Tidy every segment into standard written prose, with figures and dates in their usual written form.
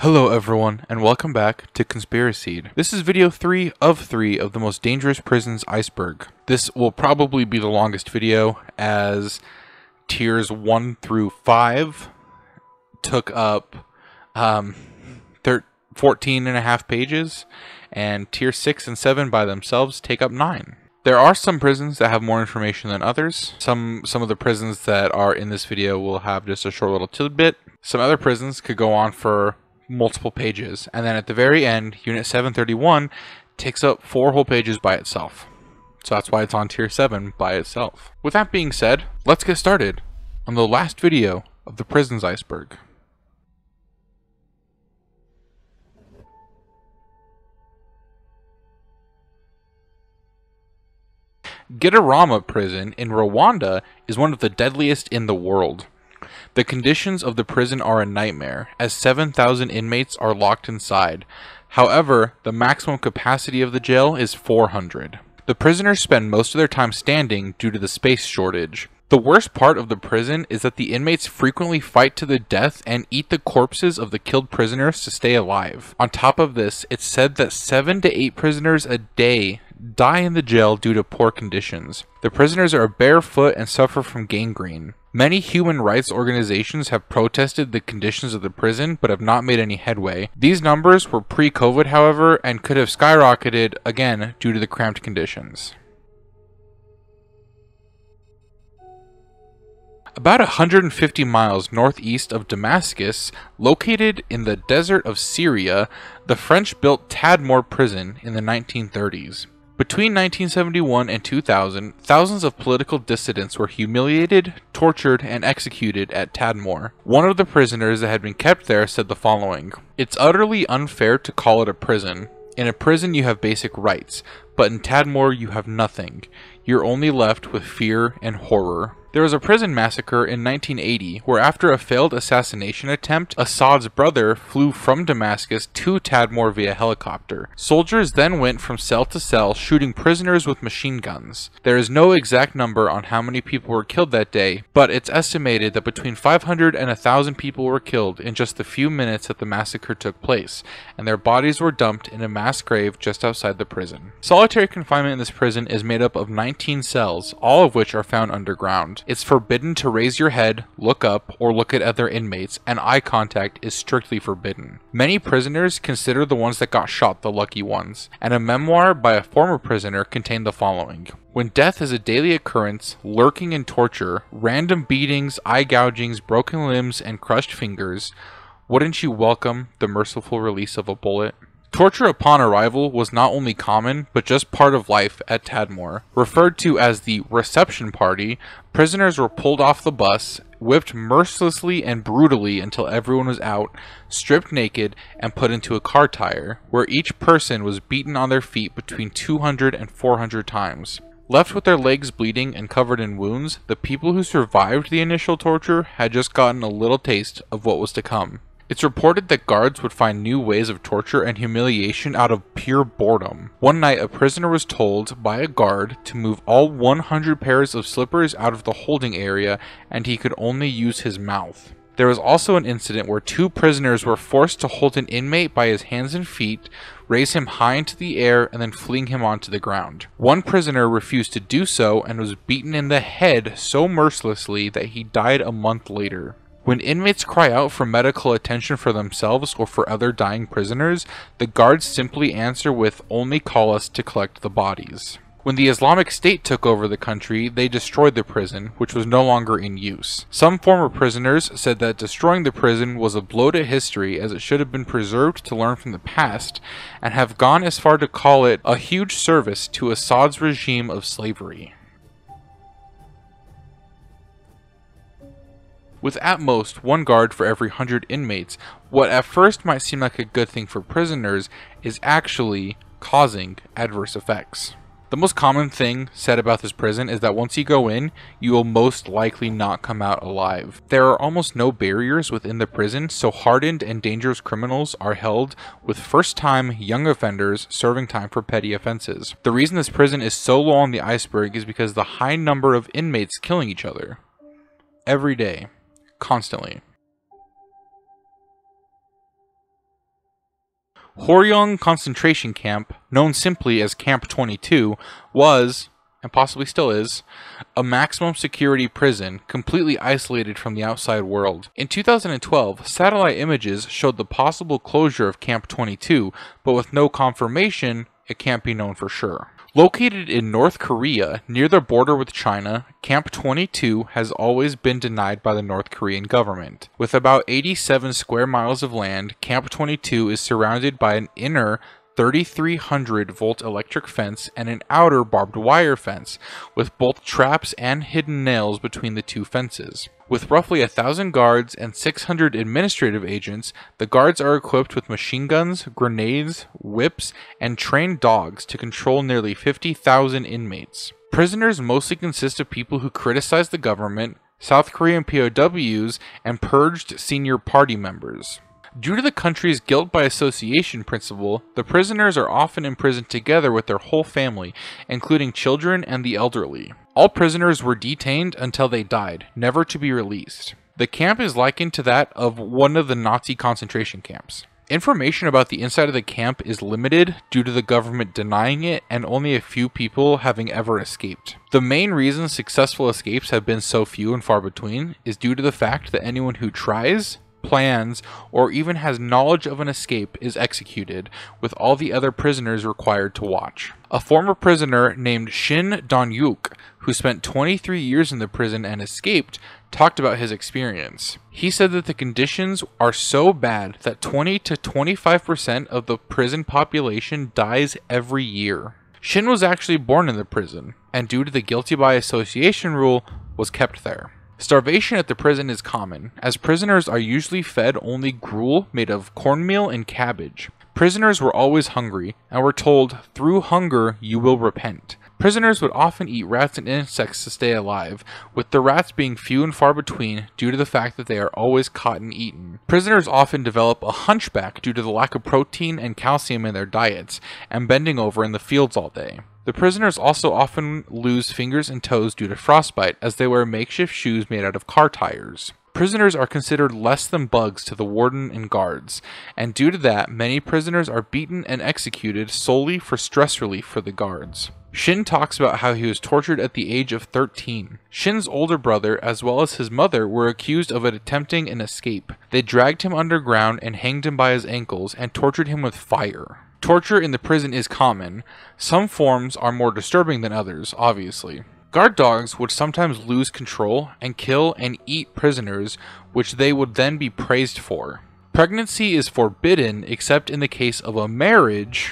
Hello everyone, and welcome back to Conspiracy. This is video 3 of 3 of the most dangerous prisons, Iceberg. This will probably be the longest video, as tiers 1 through 5 took up 14 and a half pages, and tier 6 and 7 by themselves take up 9. There are some prisons that have more information than others. Some of the prisons that are in this video will have just a short little tidbit. Some other prisons could go on for multiple pages, and then at the very end, Unit 731 takes up 4 whole pages by itself. So that's why it's on tier 7 by itself. With that being said, let's get started on the last video of the prisons Iceberg. Gitarama prison in Rwanda is one of the deadliest in the world. The conditions of the prison are a nightmare, as 7,000 inmates are locked inside. However, the maximum capacity of the jail is 400. The prisoners spend most of their time standing due to the space shortage. The worst part of the prison is that the inmates frequently fight to the death and eat the corpses of the killed prisoners to stay alive. On top of this, it's said that 7 to 8 prisoners a day die in the jail due to poor conditions. The prisoners are barefoot and suffer from gangrene. Many human rights organizations have protested the conditions of the prison, but have not made any headway. These numbers were pre-COVID, however, and could have skyrocketed again due to the cramped conditions. About 150 miles northeast of Damascus, located in the desert of Syria, the French built Tadmor prison in the 1930s. Between 1971 and 2000, thousands of political dissidents were humiliated, tortured, and executed at Tadmor. One of the prisoners that had been kept there said the following: "It's utterly unfair to call it a prison. In a prison you have basic rights, but in Tadmor you have nothing. You're only left with fear and horror." There was a prison massacre in 1980 where, after a failed assassination attempt, Assad's brother flew from Damascus to Tadmor via helicopter. Soldiers then went from cell to cell shooting prisoners with machine guns. There is no exact number on how many people were killed that day, but it's estimated that between 500 and 1,000 people were killed in just the few minutes that the massacre took place, and their bodies were dumped in a mass grave just outside the prison. Solitary confinement in this prison is made up of 19 cells, all of which are found underground. It's forbidden to raise your head, look up, or look at other inmates, and eye contact is strictly forbidden. Many prisoners consider the ones that got shot the lucky ones, and a memoir by a former prisoner contained the following: "When death is a daily occurrence, lurking in torture, random beatings, eye gougings, broken limbs, and crushed fingers, wouldn't you welcome the merciful release of a bullet?" Torture upon arrival was not only common, but just part of life at Tadmor. Referred to as the reception party, prisoners were pulled off the bus, whipped mercilessly and brutally until everyone was out, stripped naked, and put into a car tire, where each person was beaten on their feet between 200 and 400 times. Left with their legs bleeding and covered in wounds, the people who survived the initial torture had just gotten a little taste of what was to come. It's reported that guards would find new ways of torture and humiliation out of pure boredom. One night, a prisoner was told by a guard to move all 100 pairs of slippers out of the holding area, and he could only use his mouth. There was also an incident where 2 prisoners were forced to hold an inmate by his hands and feet, raise him high into the air, and then fling him onto the ground. One prisoner refused to do so and was beaten in the head so mercilessly that he died a month later. When inmates cry out for medical attention for themselves or for other dying prisoners, the guards simply answer with, "Only call us to collect the bodies." When the Islamic State took over the country, they destroyed the prison, which was no longer in use. Some former prisoners said that destroying the prison was a blow to history, as it should have been preserved to learn from the past, and have gone as far to call it a huge service to Assad's regime of slavery. With at most 1 guard for every 100 inmates, what at first might seem like a good thing for prisoners is actually causing adverse effects. The most common thing said about this prison is that once you go in, you will most likely not come out alive. There are almost no barriers within the prison, so hardened and dangerous criminals are held, with first-time young offenders serving time for petty offenses. The reason this prison is so low on the iceberg is because the high number of inmates killing each other every day. Constantly. Horyong concentration camp, known simply as Camp 22, was, and possibly still is, a maximum security prison completely isolated from the outside world. In 2012, satellite images showed the possible closure of Camp 22, but with no confirmation, it can't be known for sure. Located in North Korea, near the border with China, Camp 22 has always been denied by the North Korean government. With about 87 square miles of land, Camp 22 is surrounded by an inner 3,300-volt electric fence and an outer barbed wire fence, with both traps and hidden nails between the two fences. With roughly 1,000 guards and 600 administrative agents, the guards are equipped with machine guns, grenades, whips, and trained dogs to control nearly 50,000 inmates. Prisoners mostly consist of people who criticize the government, South Korean POWs, and purged senior party members. Due to the country's guilt by association principle, the prisoners are often imprisoned together with their whole family, including children and the elderly. All prisoners were detained until they died, never to be released. The camp is likened to that of one of the Nazi concentration camps. Information about the inside of the camp is limited due to the government denying it and only a few people having ever escaped. The main reason successful escapes have been so few and far between is due to the fact that anyone who tries, plans, or even has knowledge of an escape is executed, with all the other prisoners required to watch. A former prisoner named Shin Dong-yuk, who spent 23 years in the prison and escaped, talked about his experience. He said that the conditions are so bad that 20 to 25% of the prison population dies every year. Shin was actually born in the prison, and due to the guilty by association rule, was kept there. Starvation at the prison is common, as prisoners are usually fed only gruel made of cornmeal and cabbage. Prisoners were always hungry, and were told, "Through hunger you will repent." Prisoners would often eat rats and insects to stay alive, with the rats being few and far between due to the fact that they are always caught and eaten. Prisoners often develop a hunchback due to the lack of protein and calcium in their diets, and bending over in the fields all day. The prisoners also often lose fingers and toes due to frostbite, as they wear makeshift shoes made out of car tires. Prisoners are considered less than bugs to the warden and guards, and due to that, many prisoners are beaten and executed solely for stress relief for the guards. Shin talks about how he was tortured at the age of 13. Shin's older brother, as well as his mother, were accused of attempting an escape. They dragged him underground and hanged him by his ankles and tortured him with fire. Torture in the prison is common. Some forms are more disturbing than others, obviously. Guard dogs would sometimes lose control and kill and eat prisoners, which they would then be praised for. Pregnancy is forbidden except in the case of a marriage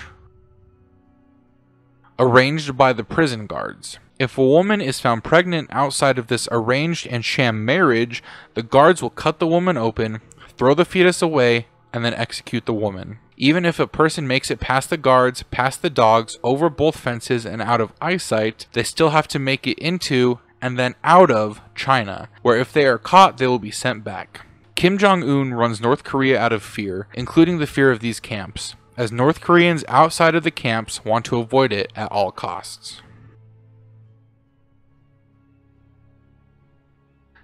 arranged by the prison guards. If a woman is found pregnant outside of this arranged and sham marriage, the guards will cut the woman open, throw the fetus away, and then execute the woman. Even if a person makes it past the guards, past the dogs, over both fences, and out of eyesight, they still have to make it into and then out of China, where if they are caught, they will be sent back. Kim Jong-un runs North Korea out of fear, including the fear of these camps, as North Koreans outside of the camps want to avoid it at all costs.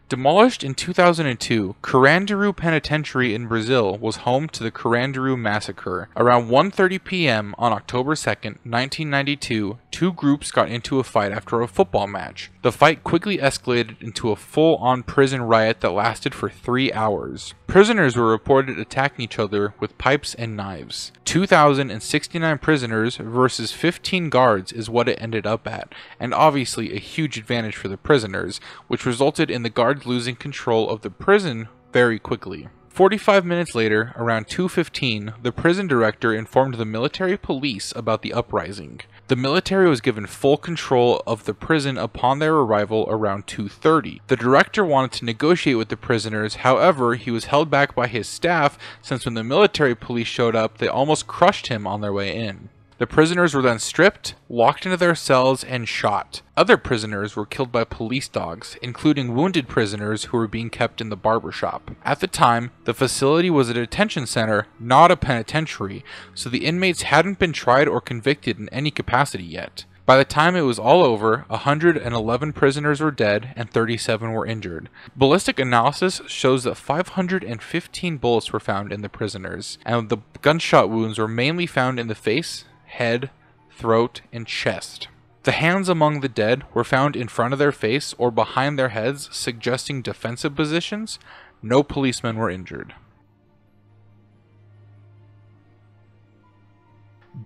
Demolished in 2002, Carandiru Penitentiary in Brazil was home to the Carandiru Massacre. Around 1:30 p.m. on October 2nd, 1992, two groups got into a fight after a football match. The fight quickly escalated into a full-on prison riot that lasted for 3 hours. Prisoners were reported attacking each other with pipes and knives. 2,069 prisoners versus 15 guards is what it ended up at, and obviously a huge advantage for the prisoners, which resulted in the guards losing control of the prison very quickly. 45 minutes later, around 2:15, the prison director informed the military police about the uprising. The military was given full control of the prison upon their arrival around 2:30. The director wanted to negotiate with the prisoners, however, he was held back by his staff since when the military police showed up, they almost crushed him on their way in. The prisoners were then stripped, locked into their cells, and shot. Other prisoners were killed by police dogs, including wounded prisoners who were being kept in the barber shop. At the time, the facility was a detention center, not a penitentiary, so the inmates hadn't been tried or convicted in any capacity yet. By the time it was all over, 111 prisoners were dead and 37 were injured. Ballistic analysis shows that 515 bullets were found in the prisoners, and the gunshot wounds were mainly found in the face, head, throat, and chest. The hands among the dead were found in front of their face or behind their heads, suggesting defensive positions. No policemen were injured.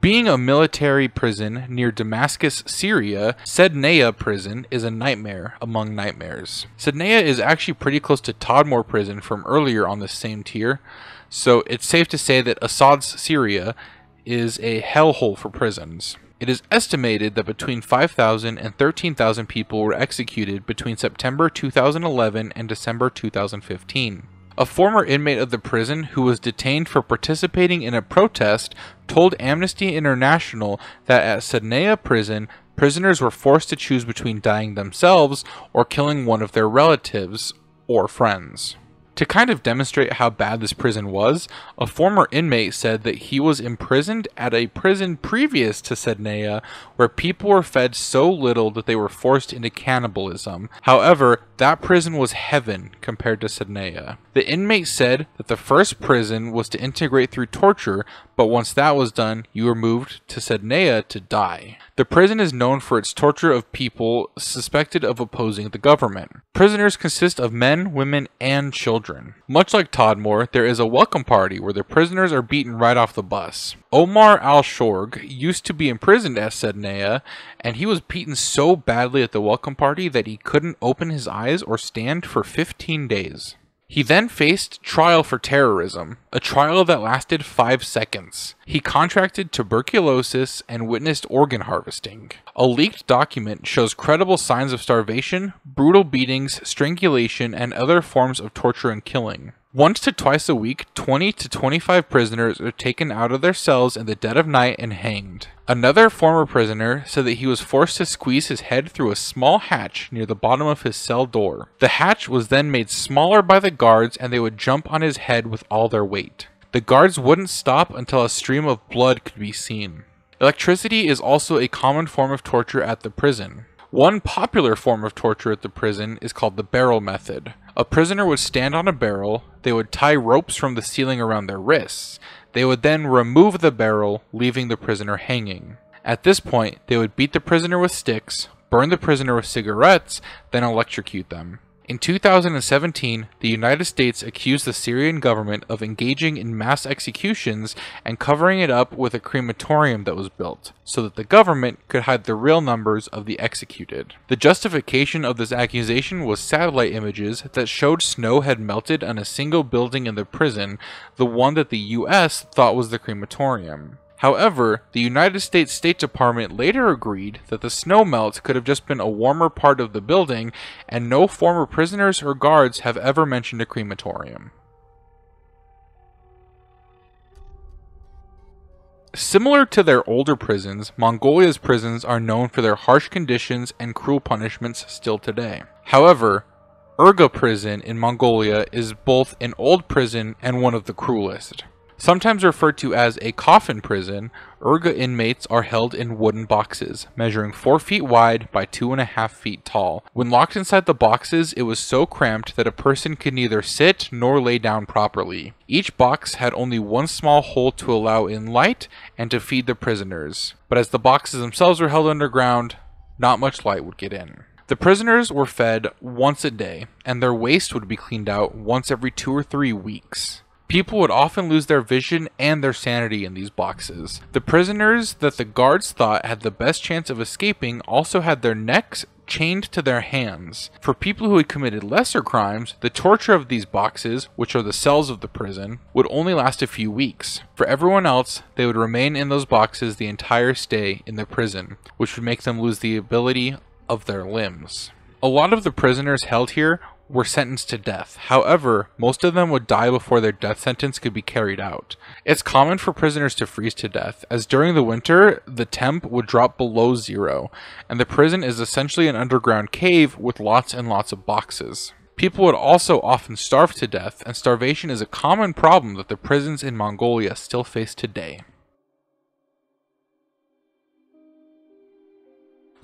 Being a military prison near Damascus, Syria, Sednaya prison is a nightmare among nightmares. Sednaya is actually pretty close to Tadmor prison from earlier on the same tier, so it's safe to say that Assad's Syria is a hellhole for prisons. It is estimated that between 5,000 and 13,000 people were executed between September 2011 and December 2015. A former inmate of the prison who was detained for participating in a protest told Amnesty International that at Sednaya prison, prisoners were forced to choose between dying themselves or killing one of their relatives or friends. To kind of demonstrate how bad this prison was, a former inmate said that he was imprisoned at a prison previous to Sednaya where people were fed so little that they were forced into cannibalism. However, that prison was heaven compared to Sednaya. The inmate said that the first prison was to integrate through torture, but once that was done, you were moved to Sednaya to die. The prison is known for its torture of people suspected of opposing the government. Prisoners consist of men, women, and children. Much like Tadmor, there is a welcome party where the prisoners are beaten right off the bus. Omar al-Shorg used to be imprisoned at Sednaya, and he was beaten so badly at the welcome party that he couldn't open his eyes or stand for 15 days. He then faced trial for terrorism, a trial that lasted 5 seconds. He contracted tuberculosis and witnessed organ harvesting. A leaked document shows credible signs of starvation, brutal beatings, strangulation, and other forms of torture and killing. Once to twice a week, 20 to 25 prisoners are taken out of their cells in the dead of night and hanged. Another former prisoner said that he was forced to squeeze his head through a small hatch near the bottom of his cell door. The hatch was then made smaller by the guards and they would jump on his head with all their weight. The guards wouldn't stop until a stream of blood could be seen. Electricity is also a common form of torture at the prison. One popular form of torture at the prison is called the barrel method. A prisoner would stand on a barrel, they would tie ropes from the ceiling around their wrists. They would then remove the barrel, leaving the prisoner hanging. At this point, they would beat the prisoner with sticks, burn the prisoner with cigarettes, then electrocute them. In 2017, the United States accused the Syrian government of engaging in mass executions and covering it up with a crematorium that was built, so that the government could hide the real numbers of the executed. The justification of this accusation was satellite images that showed snow had melted on a single building in the prison, the one that the US thought was the crematorium. However, the United States State Department later agreed that the snow melt could have just been a warmer part of the building, and no former prisoners or guards have ever mentioned a crematorium. Similar to their older prisons, Mongolia's prisons are known for their harsh conditions and cruel punishments still today. However, Urga prison in Mongolia is both an old prison and one of the cruelest. Sometimes referred to as a coffin prison, Urga inmates are held in wooden boxes, measuring 4 feet wide by 2.5 feet tall. When locked inside the boxes, it was so cramped that a person could neither sit nor lay down properly. Each box had only one small hole to allow in light and to feed the prisoners. But as the boxes themselves were held underground, not much light would get in. The prisoners were fed once a day, and their waste would be cleaned out once every 2 or 3 weeks. People would often lose their vision and their sanity in these boxes. The prisoners that the guards thought had the best chance of escaping also had their necks chained to their hands. For people who had committed lesser crimes, the torture of these boxes, which are the cells of the prison, would only last a few weeks. For everyone else, they would remain in those boxes the entire stay in the prison, which would make them lose the ability of their limbs. A lot of the prisoners held here were sentenced to death. However, most of them would die before their death sentence could be carried out. It's common for prisoners to freeze to death, as during the winter, the temp would drop below 0, and the prison is essentially an underground cave with lots and lots of boxes. People would also often starve to death, and starvation is a common problem that the prisons in Mongolia still face today.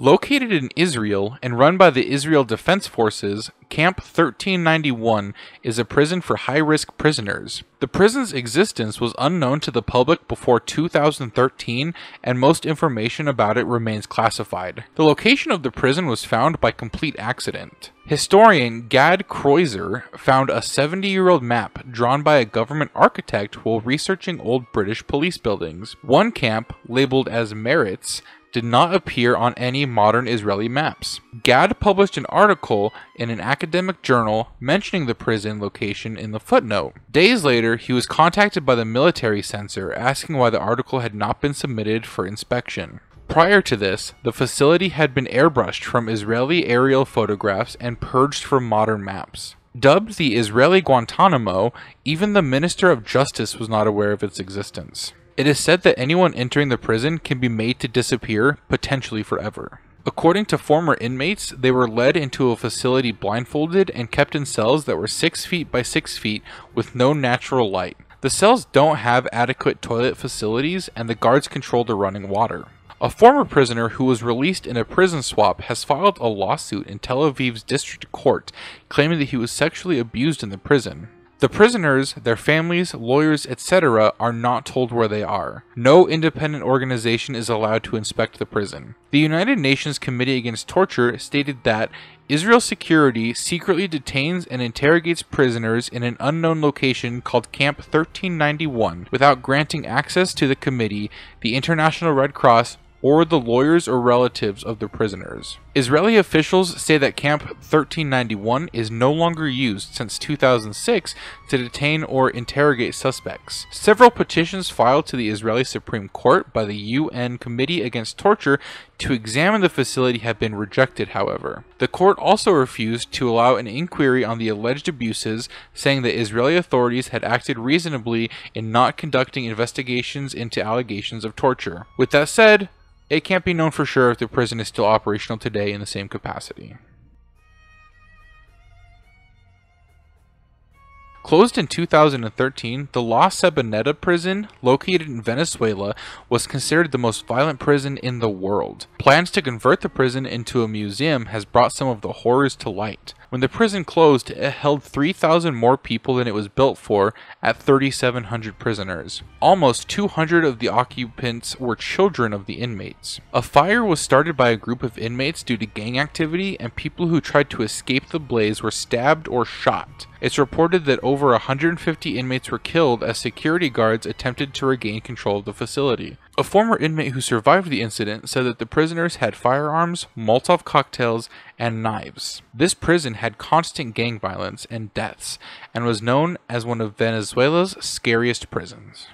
Located in Israel and run by the Israel Defense Forces, Camp 1391 is a prison for high-risk prisoners. The prison's existence was unknown to the public before 2013, and most information about it remains classified. The location of the prison was found by complete accident. Historian Gad Kreuzer found a 70-year-old map drawn by a government architect while researching old British police buildings. One camp, labeled as Meretz, did not appear on any modern Israeli maps. Gad published an article in an academic journal mentioning the prison location in the footnote. Days later, he was contacted by the military censor asking why the article had not been submitted for inspection. Prior to this, the facility had been airbrushed from Israeli aerial photographs and purged from modern maps. Dubbed the Israeli Guantanamo, even the Minister of Justice was not aware of its existence. It is said that anyone entering the prison can be made to disappear, potentially forever. According to former inmates, they were led into a facility blindfolded and kept in cells that were 6 feet by 6 feet with no natural light. The cells don't have adequate toilet facilities, and the guards control the running water. A former prisoner who was released in a prison swap has filed a lawsuit in Tel Aviv's district court, claiming that he was sexually abused in the prison. The prisoners, their families, lawyers, etc. are not told where they are. No independent organization is allowed to inspect the prison. The United Nations Committee Against Torture stated that Israel security secretly detains and interrogates prisoners in an unknown location called Camp 1391 without granting access to the committee, the International Red Cross, or the lawyers or relatives of the prisoners. Israeli officials say that Camp 1391 is no longer used since 2006 to detain or interrogate suspects. Several petitions filed to the Israeli Supreme Court by the UN Committee Against Torture to examine the facility have been rejected, however. The court also refused to allow an inquiry on the alleged abuses, saying that Israeli authorities had acted reasonably in not conducting investigations into allegations of torture. With that said, it can't be known for sure if the prison is still operational today in the same capacity. Closed in 2013, the La Sabaneta prison, located in Venezuela, was considered the most violent prison in the world. Plans to convert the prison into a museum has brought some of the horrors to light. When the prison closed, it held 3,000 more people than it was built for at 3,700 prisoners. Almost 200 of the occupants were children of the inmates. A fire was started by a group of inmates due to gang activity, and people who tried to escape the blaze were stabbed or shot. It's reported that over 150 inmates were killed as security guards attempted to regain control of the facility. A former inmate who survived the incident said that the prisoners had firearms, Molotov cocktails, and knives. This prison had constant gang violence and deaths, and was known as one of Venezuela's scariest prisons.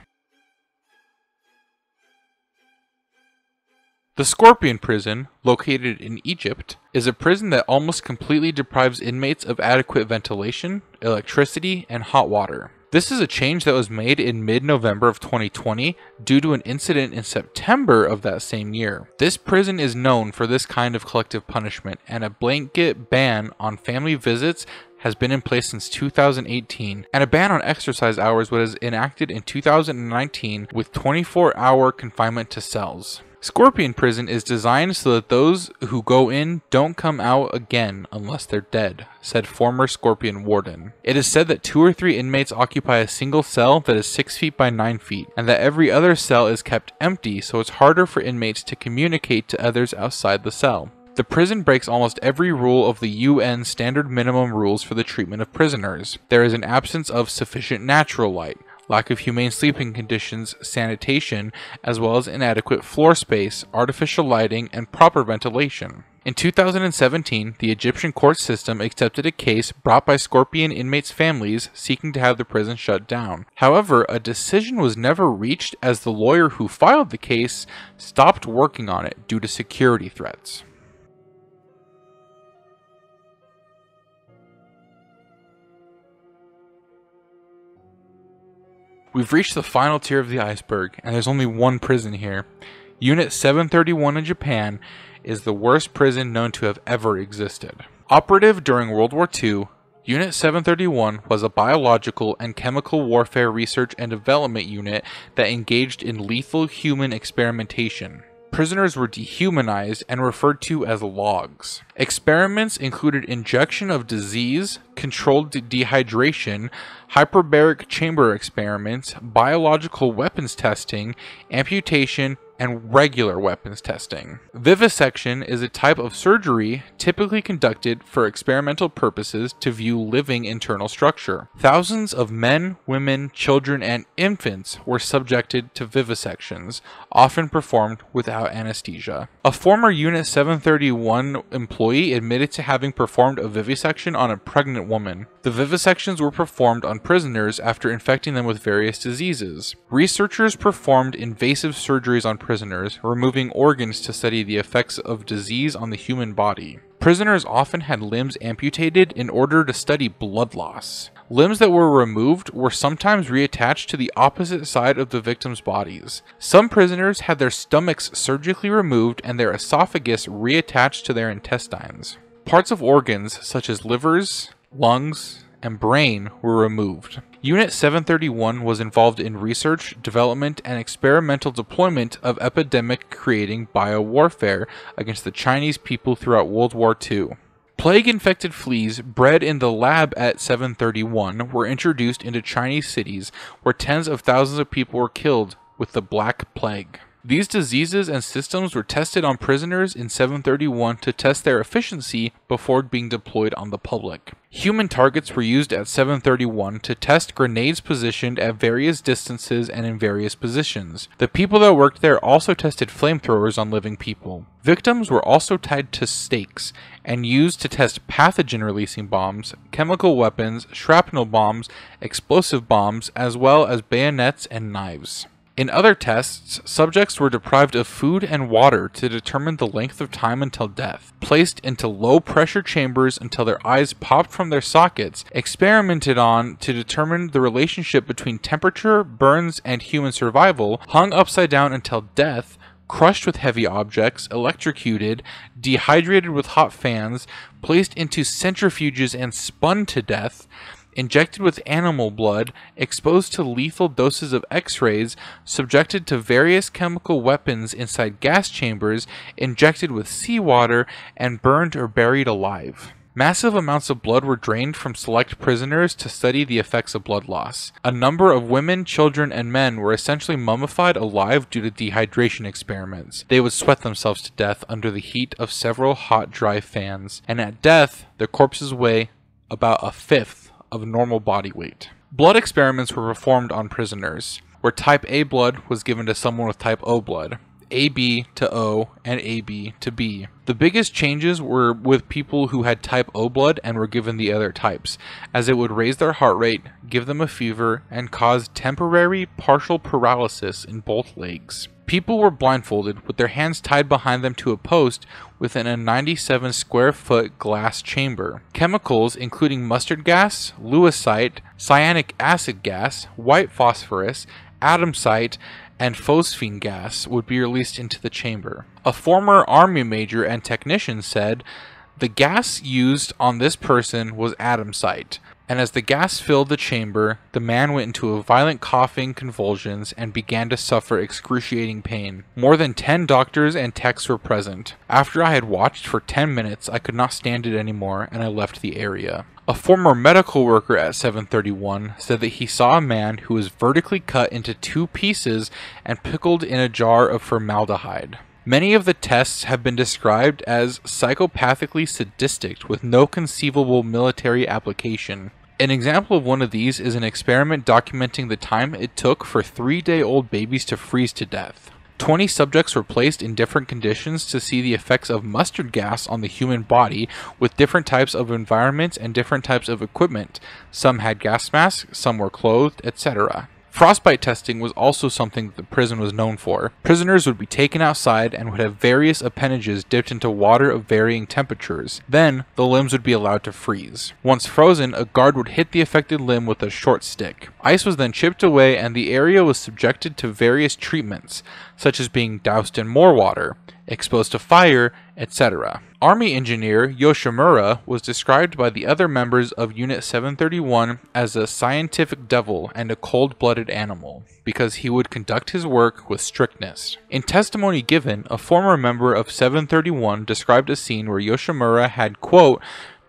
The Scorpion Prison, located in Egypt, is a prison that almost completely deprives inmates of adequate ventilation, electricity, and hot water. This is a change that was made in mid-November of 2020 due to an incident in September of that same year. This prison is known for this kind of collective punishment, and a blanket ban on family visits has been in place since 2018, and a ban on exercise hours was enacted in 2019 with 24-hour confinement to cells. Scorpion Prison is designed so that those who go in don't come out again unless they're dead, said former Scorpion warden. It is said that 2 or 3 inmates occupy a single cell that is 6 feet by 9 feet, and that every other cell is kept empty so it's harder for inmates to communicate to others outside the cell. The prison breaks almost every rule of the UN standard minimum rules for the treatment of prisoners. There is an absence of sufficient natural light, lack of humane sleeping conditions, sanitation, as well as inadequate floor space, artificial lighting, and proper ventilation. In 2017, the Egyptian court system accepted a case brought by Scorpion inmates' families seeking to have the prison shut down. However, a decision was never reached as the lawyer who filed the case stopped working on it due to security threats. We've reached the final tier of the iceberg, and there's only one prison here. Unit 731 in Japan is the worst prison known to have ever existed. Operative during World War II, Unit 731 was a biological and chemical warfare research and development unit that engaged in lethal human experimentation. prisoners were dehumanized and referred to as logs. Experiments included injection of disease, controlled dehydration, hyperbaric chamber experiments, biological weapons testing, amputation, and regular weapons testing. Vivisection is a type of surgery typically conducted for experimental purposes to view living internal structure. Thousands of men, women, children, and infants were subjected to vivisections, often performed without anesthesia. A former Unit 731 employee admitted to having performed a vivisection on a pregnant woman. The vivisections were performed on prisoners after infecting them with various diseases. Researchers performed invasive surgeries on prisoners, removing organs to study the effects of disease on the human body. Prisoners often had limbs amputated in order to study blood loss. Limbs that were removed were sometimes reattached to the opposite side of the victims' bodies. Some prisoners had their stomachs surgically removed and their esophagus reattached to their intestines. Parts of organs such as livers, lungs, and brain were removed. Unit 731 was involved in research, development, and experimental deployment of epidemic-creating biowarfare against the Chinese people throughout World War II. Plague-infected fleas bred in the lab at 731 were introduced into Chinese cities where tens of thousands of people were killed with the Black Plague. These diseases and systems were tested on prisoners in 731 to test their efficiency before being deployed on the public. Human targets were used at 731 to test grenades positioned at various distances and in various positions. The people that worked there also tested flamethrowers on living people. Victims were also tied to stakes and used to test pathogen-releasing bombs, chemical weapons, shrapnel bombs, explosive bombs, as well as bayonets and knives. In other tests, subjects were deprived of food and water to determine the length of time until death, placed into low-pressure chambers until their eyes popped from their sockets, experimented on to determine the relationship between temperature, burns, and human survival, hung upside down until death, crushed with heavy objects, electrocuted, dehydrated with hot fans, placed into centrifuges and spun to death, injected with animal blood, exposed to lethal doses of X-rays, subjected to various chemical weapons inside gas chambers, injected with seawater, and burned or buried alive. Massive amounts of blood were drained from select prisoners to study the effects of blood loss. A number of women, children, and men were essentially mummified alive due to dehydration experiments. They would sweat themselves to death under the heat of several hot, dry fans, and at death, their corpses weigh about a fifth of normal body weight. Blood experiments were performed on prisoners, where type A blood was given to someone with type O blood, AB to O, and AB to B. The biggest changes were with people who had type O blood and were given the other types, as it would raise their heart rate, give them a fever, and cause temporary partial paralysis in both legs. People were blindfolded with their hands tied behind them to a post within a 97 square foot glass chamber. Chemicals including mustard gas, lewisite, cyanic acid gas, white phosphorus, adamsite, and phosphine gas would be released into the chamber. A former army major and technician said, "The gas used on this person was adamsite, and as the gas filled the chamber, the man went into a violent coughing convulsions and began to suffer excruciating pain. More than 10 doctors and techs were present. After I had watched for 10 minutes, I could not stand it anymore, and I left the area." A former medical worker at 731 said that he saw a man who was vertically cut into 2 pieces and pickled in a jar of formaldehyde. Many of the tests have been described as psychopathically sadistic with no conceivable military application. An example of one of these is an experiment documenting the time it took for 3-day-old babies to freeze to death. 20 subjects were placed in different conditions to see the effects of mustard gas on the human body with different types of environments and different types of equipment. Some had gas masks, some were clothed, etc. Frostbite testing was also something that the prison was known for. Prisoners would be taken outside and would have various appendages dipped into water of varying temperatures. Then, the limbs would be allowed to freeze. Once frozen, a guard would hit the affected limb with a short stick. Ice was then chipped away and the area was subjected to various treatments, such as being doused in more water, exposed to fire, etc. Army engineer Yoshimura was described by the other members of Unit 731 as a scientific devil and a cold-blooded animal, because he would conduct his work with strictness. In testimony given, a former member of 731 described a scene where Yoshimura had, quote,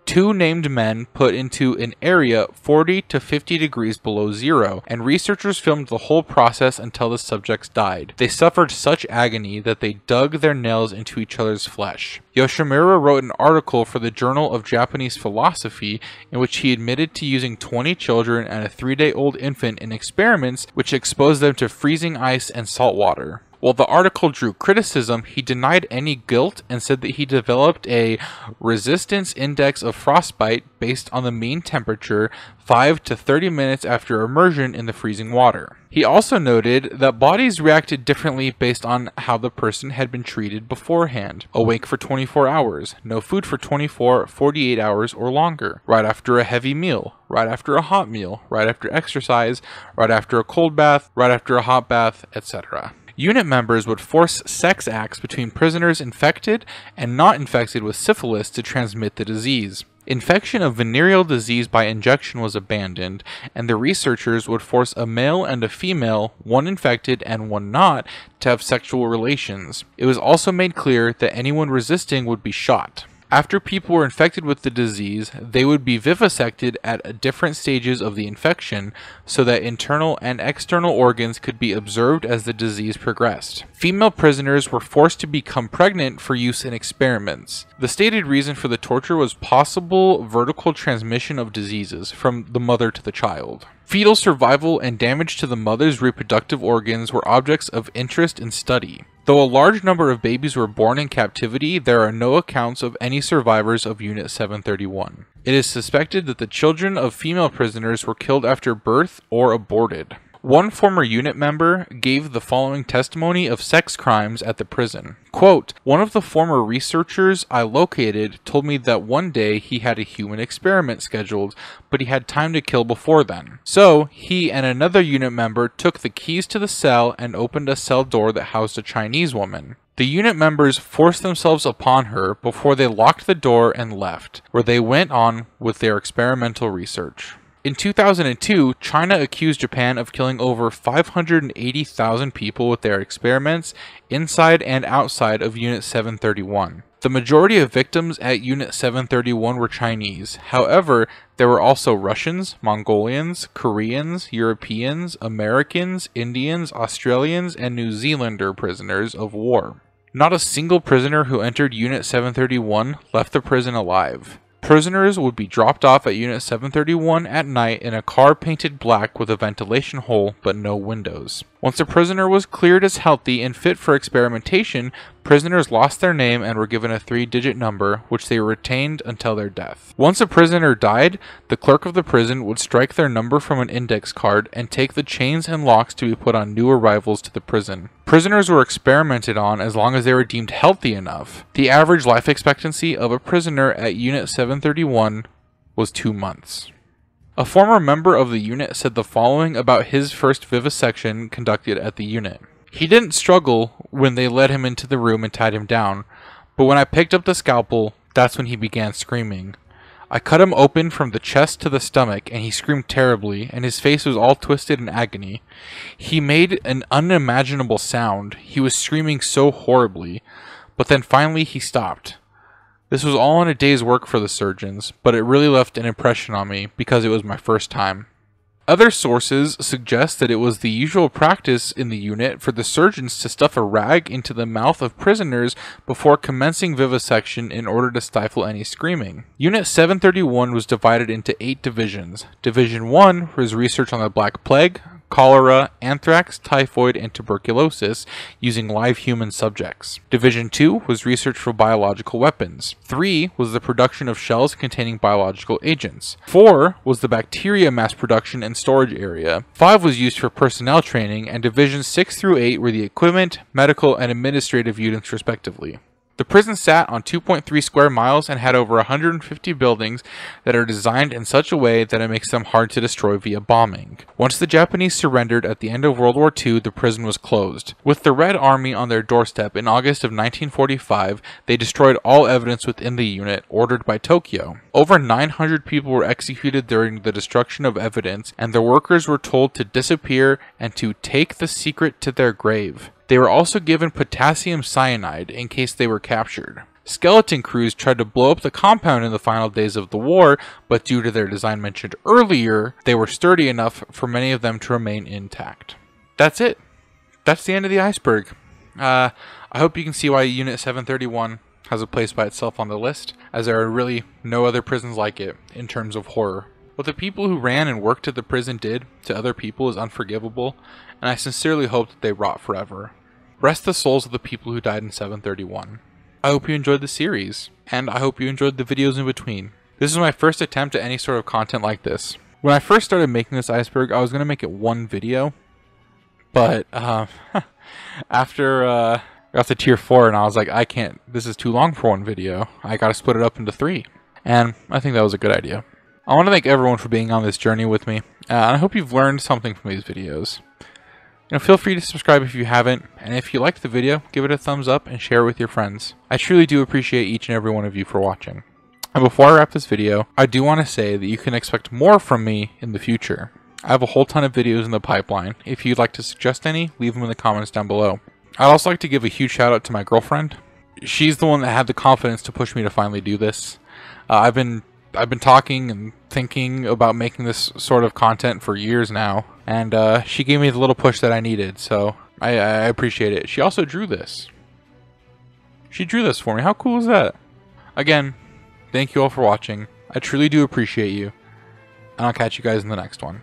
two named men put into an area 40 to 50 degrees below zero, and researchers filmed the whole process until the subjects died. They suffered such agony that they dug their nails into each other's flesh. Yoshimura wrote an article for the Journal of Japanese Philosophy in which he admitted to using 20 children and a 3-day-old infant in experiments which exposed them to freezing ice and salt water. While the article drew criticism, he denied any guilt and said that he developed a resistance index of frostbite based on the mean temperature 5 to 30 minutes after immersion in the freezing water. He also noted that bodies reacted differently based on how the person had been treated beforehand. Awake for 24 hours, no food for 24, 48 hours or longer, right after a heavy meal, right after a hot meal, right after exercise, right after a cold bath, right after a hot bath, etc. Unit members would force sex acts between prisoners infected and not infected with syphilis to transmit the disease. Infection of venereal disease by injection was abandoned, and the researchers would force a male and a female, one infected and one not, to have sexual relations. It was also made clear that anyone resisting would be shot. After people were infected with the disease, they would be vivisected at different stages of the infection so that internal and external organs could be observed as the disease progressed. Female prisoners were forced to become pregnant for use in experiments. The stated reason for the torture was possible vertical transmission of diseases from the mother to the child. Fetal survival and damage to the mother's reproductive organs were objects of interest and study. Though a large number of babies were born in captivity, there are no accounts of any survivors of Unit 731. It is suspected that the children of female prisoners were killed after birth or aborted. One former unit member gave the following testimony of sex crimes at the prison. Quote, one of the former researchers I located told me that one day he had a human experiment scheduled, but he had time to kill before then. So, he and another unit member took the keys to the cell and opened a cell door that housed a Chinese woman. The unit members forced themselves upon her before they locked the door and left, where they went on with their experimental research. In 2002, China accused Japan of killing over 580,000 people with their experiments inside and outside of Unit 731. The majority of victims at Unit 731 were Chinese. However, there were also Russians, Mongolians, Koreans, Europeans, Americans, Indians, Australians, and New Zealander prisoners of war. Not a single prisoner who entered Unit 731 left the prison alive. Prisoners would be dropped off at Unit 731 at night in a car painted black with a ventilation hole but no windows. Once a prisoner was cleared as healthy and fit for experimentation, prisoners lost their name and were given a 3-digit number, which they retained until their death. Once a prisoner died, the clerk of the prison would strike their number from an index card and take the chains and locks to be put on new arrivals to the prison. Prisoners were experimented on as long as they were deemed healthy enough. The average life expectancy of a prisoner at Unit 731 was 2 months. A former member of the unit said the following about his first vivisection conducted at the unit. He didn't struggle when they led him into the room and tied him down, but when I picked up the scalpel, that's when he began screaming. I cut him open from the chest to the stomach, and he screamed terribly, and his face was all twisted in agony. He made an unimaginable sound. He was screaming so horribly, but then finally he stopped. This was all in a day's work for the surgeons, but it really left an impression on me because it was my first time. Other sources suggest that it was the usual practice in the unit for the surgeons to stuff a rag into the mouth of prisoners before commencing vivisection in order to stifle any screaming. Unit 731 was divided into 8 divisions. Division 1 was research on the Black Plague, cholera, anthrax, typhoid, and tuberculosis using live human subjects. Division 2 was research for biological weapons. 3 was the production of shells containing biological agents. 4 was the bacteria mass production and storage area. 5 was used for personnel training, and Divisions 6 through 8 were the equipment, medical, and administrative units respectively. The prison sat on 2.3 square miles and had over 150 buildings that are designed in such a way that it makes them hard to destroy via bombing. Once the Japanese surrendered at the end of World War II, the prison was closed. With the Red Army on their doorstep in August of 1945, they destroyed all evidence within the unit, ordered by Tokyo. Over 900 people were executed during the destruction of evidence, and the workers were told to disappear and to take the secret to their grave. They were also given potassium cyanide in case they were captured. Skeleton crews tried to blow up the compound in the final days of the war, but due to their design mentioned earlier, they were sturdy enough for many of them to remain intact. That's it. That's the end of the iceberg. I hope you can see why Unit 731 has a place by itself on the list, as there are really no other prisons like it in terms of horror. What the people who ran and worked at the prison did to other people is unforgivable, and I sincerely hope that they rot forever. Rest the souls of the people who died in 731. I hope you enjoyed the series, and I hope you enjoyed the videos in between. This is my first attempt at any sort of content like this. When I first started making this iceberg, I was going to make it one video, but after I got to tier 4 and I was like, I can't, this is too long for one video. I gotta split it up into 3, and I think that was a good idea. I want to thank everyone for being on this journey with me, and I hope you've learned something from these videos. Feel free to subscribe if you haven't, and if you liked the video, give it a thumbs up and share it with your friends. I truly do appreciate each and every one of you for watching. And before I wrap this video, I do want to say that you can expect more from me in the future. I have a whole ton of videos in the pipeline. If you'd like to suggest any, leave them in the comments down below. I'd also like to give a huge shout out to my girlfriend. She's the one that had the confidence to push me to finally do this. I've been talking and thinking about making this sort of content for years now, and she gave me the little push that I needed, so I appreciate it. She also drew this. She drew this for me. How cool is that? Again, thank you all for watching. I truly do appreciate you, and I'll catch you guys in the next one.